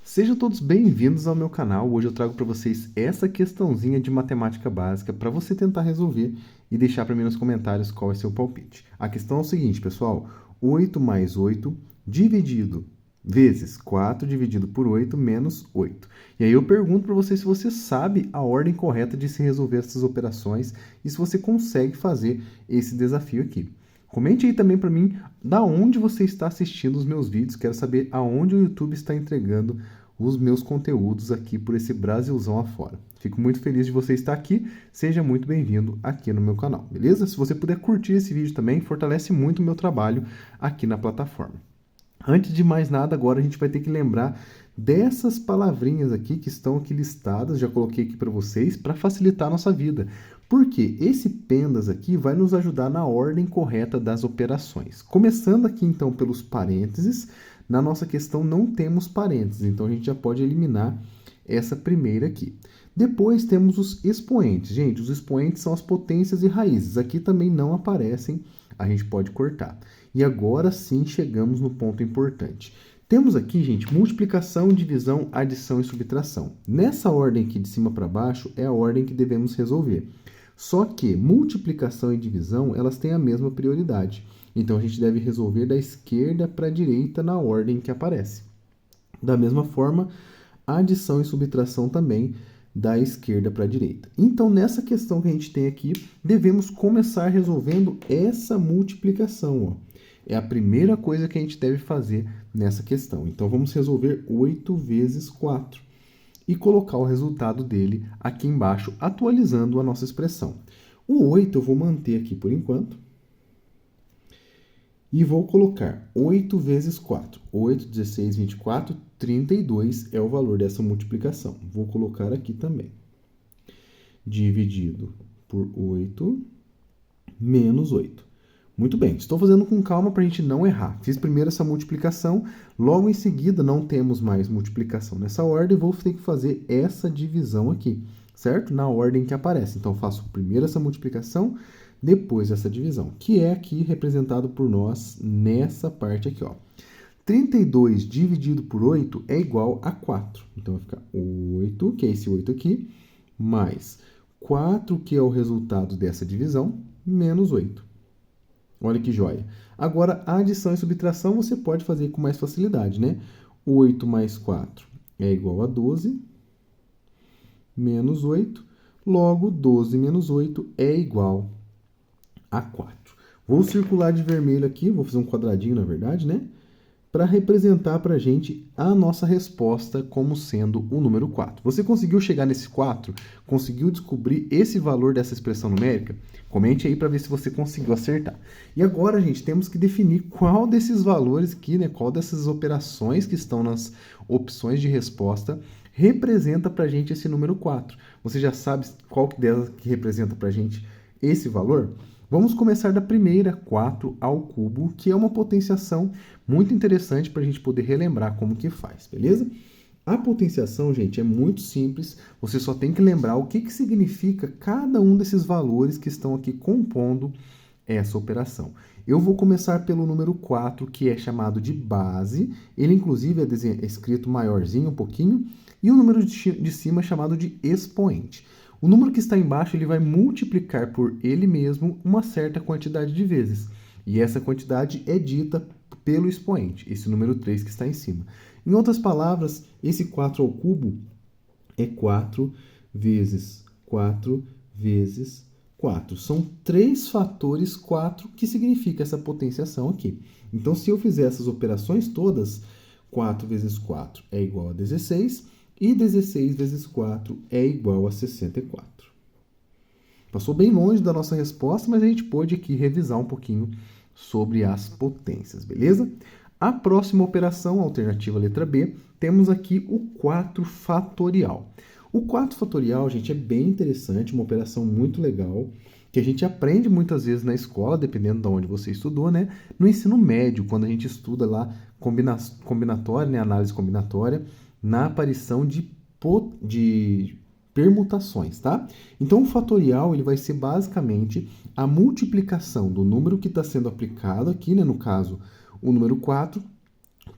Sejam todos bem-vindos ao meu canal. Hoje eu trago para vocês essa questãozinha de matemática básica para você tentar resolver e deixar para mim nos comentários qual é seu palpite. A questão é o seguinte, pessoal: 8 mais 8 dividido vezes 4 dividido por 8 menos 8. E aí eu pergunto para você se você sabe a ordem correta de se resolver essas operações e se você consegue fazer esse desafio aqui. Comente aí também para mim da onde você está assistindo os meus vídeos. Quero saber aonde o YouTube está entregando os meus conteúdos aqui por esse Brasilzão afora. Fico muito feliz de você estar aqui. Seja muito bem-vindo aqui no meu canal, beleza? Se você puder curtir esse vídeo também, fortalece muito o meu trabalho aqui na plataforma. Antes de mais nada, agora a gente vai ter que lembrar dessas palavrinhas aqui que estão aqui listadas, já coloquei aqui para vocês, para facilitar a nossa vida. Porque esse pendas aqui vai nos ajudar na ordem correta das operações. Começando aqui então pelos parênteses, na nossa questão não temos parênteses, então a gente já pode eliminar essa primeira aqui. Depois temos os expoentes. Gente, os expoentes são as potências e raízes. Aqui também não aparecem, a gente pode cortar. E agora sim chegamos no ponto importante. Temos aqui, gente, multiplicação, divisão, adição e subtração. Nessa ordem aqui de cima para baixo é a ordem que devemos resolver. Só que multiplicação e divisão, elas têm a mesma prioridade. Então, a gente deve resolver da esquerda para a direita na ordem que aparece. Da mesma forma, adição e subtração também da esquerda para a direita. Então, nessa questão que a gente tem aqui, devemos começar resolvendo essa multiplicação. Ó. É a primeira coisa que a gente deve fazer nessa questão. Então, vamos resolver 8 vezes 4 e colocar o resultado dele aqui embaixo, atualizando a nossa expressão. O 8 eu vou manter aqui por enquanto. E vou colocar 8 vezes 4. 8, 16, 24, 32 é o valor dessa multiplicação. Vou colocar aqui também. Dividido por 8 menos 8. Muito bem, estou fazendo com calma para a gente não errar. Fiz primeiro essa multiplicação, logo em seguida não temos mais multiplicação nessa ordem, vou ter que fazer essa divisão aqui, certo? Na ordem que aparece. Então, faço primeiro essa multiplicação, depois essa divisão, que é aqui representado por nós nessa parte aqui, ó. 32 dividido por 8 é igual a 4. Então, vai ficar 8, que é esse 8 aqui, mais 4, que é o resultado dessa divisão, menos 8. Olha que joia. Agora, a adição e subtração você pode fazer com mais facilidade, né? 8 mais 4 é igual a 12, menos 8. Logo, 12 menos 8 é igual a 4. Vou circular de vermelho aqui, vou fazer um quadradinho, na verdade, né? Para representar para a gente a nossa resposta como sendo o número 4. Você conseguiu chegar nesse 4? Conseguiu descobrir esse valor dessa expressão numérica? Comente aí para ver se você conseguiu acertar. E agora, gente, temos que definir qual desses valores aqui, né, qual dessas operações que estão nas opções de resposta representa para a gente esse número 4. Você já sabe qual delas que representa para a gente esse valor? Vamos começar da primeira, 4 ao cubo, que é uma potenciação muito interessante para a gente poder relembrar como que faz, beleza? A potenciação, gente, é muito simples. Você só tem que lembrar o que significa cada um desses valores que estão aqui compondo essa operação. Eu vou começar pelo número 4, que é chamado de base. Ele, inclusive, é escrito maiorzinho um pouquinho. E o número de cima é chamado de expoente. O número que está embaixo ele vai multiplicar por ele mesmo uma certa quantidade de vezes. E essa quantidade é dita pelo expoente, esse número 3 que está em cima. Em outras palavras, esse 4 ao cubo é 4 vezes 4 vezes 4. São 3 fatores 4 que significa essa potenciação aqui. Então, se eu fizer essas operações todas, 4 vezes 4 é igual a 16. E 16 vezes 4 é igual a 64. Passou bem longe da nossa resposta, mas a gente pôde aqui revisar um pouquinho sobre as potências, beleza? A próxima operação, alternativa letra B, temos aqui o 4 fatorial. O 4 fatorial, gente, é bem interessante, uma operação muito legal, que a gente aprende muitas vezes na escola, dependendo de onde você estudou, né? No ensino médio, quando a gente estuda lá combinatória, né? Análise combinatória, na aparição de permutações, tá? Então, o fatorial ele vai ser basicamente a multiplicação do número que está sendo aplicado aqui, né? No caso, o número 4,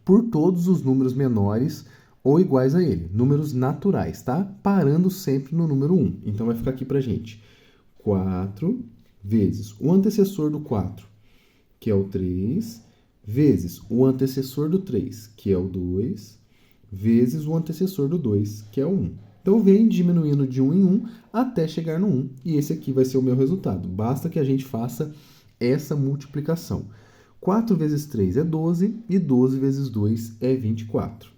por todos os números menores ou iguais a ele. Números naturais, tá? Parando sempre no número 1. Então, vai ficar aqui pra gente 4 vezes o antecessor do 4, que é o 3, vezes o antecessor do 3, que é o 2, vezes o antecessor do 2, que é o 1. Então, vem diminuindo de 1 em 1 até chegar no 1. E esse aqui vai ser o meu resultado. Basta que a gente faça essa multiplicação. 4 vezes 3 é 12 e 12 vezes 2 é 24.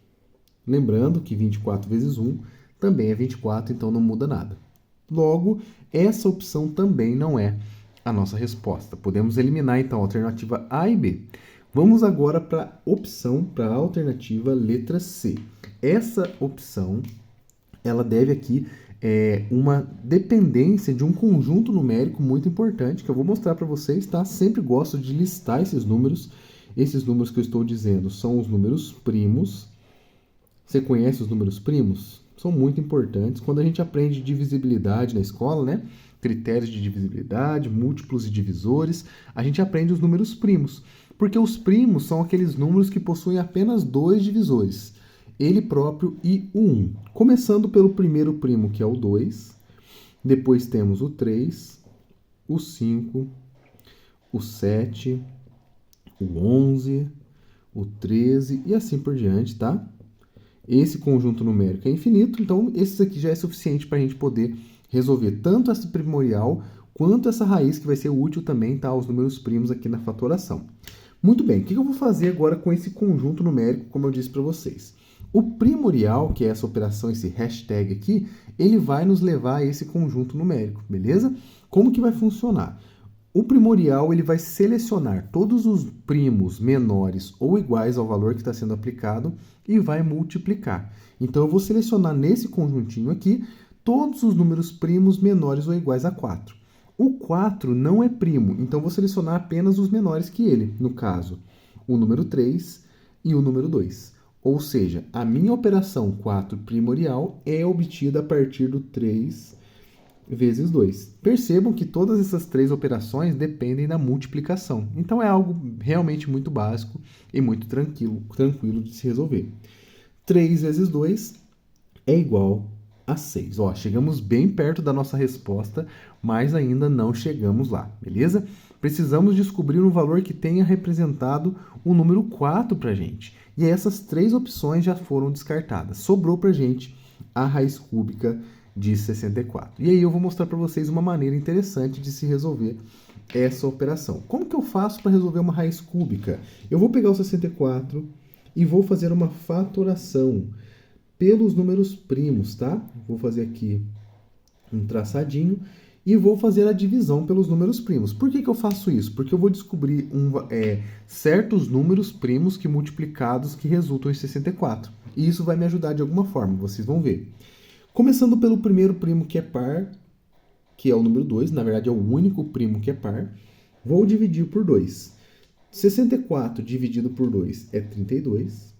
Lembrando que 24 vezes 1 também é 24, então não muda nada. Logo, essa opção também não é a nossa resposta. Podemos eliminar, então, a alternativa A e B. Vamos agora para a opção, para a alternativa letra C. Essa opção, ela deve aqui uma dependência de um conjunto numérico muito importante, que eu vou mostrar para vocês, tá? Sempre gosto de listar esses números. Esses números que eu estou dizendo são os números primos. Você conhece os números primos? São muito importantes. Quando a gente aprende divisibilidade na escola, né? Critérios de divisibilidade, múltiplos e divisores, a gente aprende os números primos. Porque os primos são aqueles números que possuem apenas 2 divisores, ele próprio e o 1. Começando pelo primeiro primo, que é o 2. Depois temos o 3, o 5, o 7, o 11, o 13 e assim por diante, tá? Esse conjunto numérico é infinito, então esse aqui já é suficiente para a gente poder resolver tanto essa primorial quanto essa raiz, que vai ser útil também, tá? Os números primos aqui na fatoração. Muito bem, o que eu vou fazer agora com esse conjunto numérico, como eu disse para vocês? O primorial, que é essa operação, esse hashtag aqui, ele vai nos levar a esse conjunto numérico, beleza? Como que vai funcionar? O primorial, ele vai selecionar todos os primos menores ou iguais ao valor que está sendo aplicado e vai multiplicar. Então, eu vou selecionar nesse conjuntinho aqui todos os números primos menores ou iguais a 4. O 4 não é primo, então vou selecionar apenas os menores que ele, no caso, o número 3 e o número 2. Ou seja, a minha operação 4 primorial é obtida a partir do 3 vezes 2. Percebam que todas essas 3 operações dependem da multiplicação. Então, é algo realmente muito básico e muito tranquilo de se resolver. 3 vezes 2 é igual a 6. Ó, chegamos bem perto da nossa resposta, mas ainda não chegamos lá, beleza? Precisamos descobrir um valor que tenha representado o número 4 para a gente. E essas 3 opções já foram descartadas. Sobrou para a gente a raiz cúbica de 64. E aí eu vou mostrar para vocês uma maneira interessante de se resolver essa operação. Como que eu faço para resolver uma raiz cúbica? Eu vou pegar o 64 e vou fazer uma fatoração pelos números primos, tá? Vou fazer aqui um traçadinho e vou fazer a divisão pelos números primos. Por que eu faço isso? Porque eu vou descobrir certos números primos que multiplicados que resultam em 64. E isso vai me ajudar de alguma forma, vocês vão ver. Começando pelo primeiro primo que é par, que é o número 2, na verdade é o único primo que é par, vou dividir por 2. 64 dividido por 2 é 32.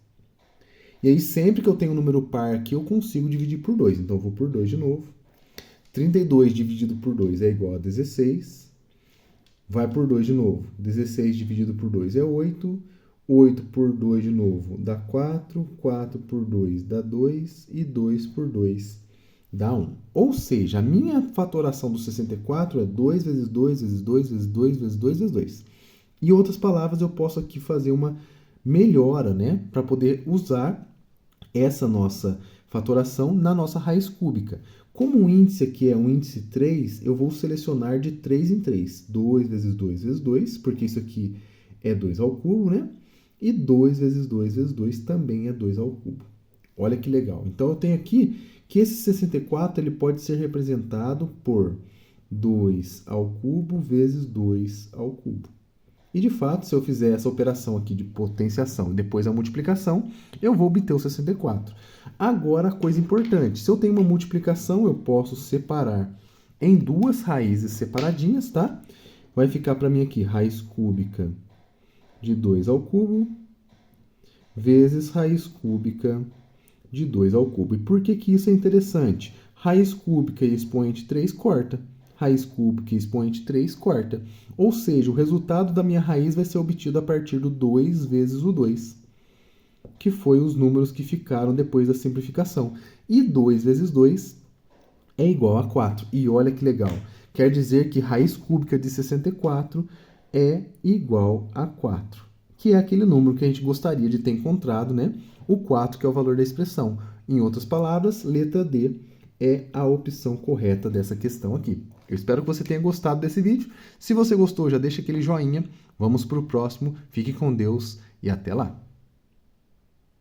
E aí, sempre que eu tenho um número par aqui, eu consigo dividir por 2. Então, eu vou por 2 de novo. 32 dividido por 2 é igual a 16. Vai por 2 de novo. 16 dividido por 2 é 8. 8 por 2 de novo dá 4. 4 por 2 dá 2. E 2 por 2 dá 1. Ou seja, a minha fatoração do 64 é 2 vezes 2 vezes 2 vezes 2 vezes 2 vezes 2. Em outras palavras, eu posso aqui fazer uma melhora, né, para poder usar essa nossa fatoração na nossa raiz cúbica. Como o índice aqui é um índice 3, eu vou selecionar de 3 em 3. 2 vezes 2 vezes 2, porque isso aqui é 2 ao cubo, né? E 2 vezes 2 vezes 2 também é 2 ao cubo. Olha que legal. Então, eu tenho aqui que esse 64 ele pode ser representado por 2 ao cubo vezes 2 ao cubo. E, de fato, se eu fizer essa operação aqui de potenciação e depois a multiplicação, eu vou obter o 64. Agora, coisa importante. Se eu tenho uma multiplicação, eu posso separar em 2 raízes separadinhas, tá? Vai ficar para mim aqui raiz cúbica de 2 ao cubo vezes raiz cúbica de 2 ao cubo. E por que isso é interessante? Raiz cúbica e expoente 3 corta. Raiz cúbica e expoente 3 corta. Ou seja, o resultado da minha raiz vai ser obtido a partir do 2 vezes o 2. que foi os números que ficaram depois da simplificação. E 2 vezes 2 é igual a 4. E olha que legal. Quer dizer que raiz cúbica de 64 é igual a 4, que é aquele número que a gente gostaria de ter encontrado, né? O 4, que é o valor da expressão. Em outras palavras, letra D é a opção correta dessa questão aqui. Eu espero que você tenha gostado desse vídeo. Se você gostou, já deixa aquele joinha. Vamos para o próximo. Fique com Deus e até lá!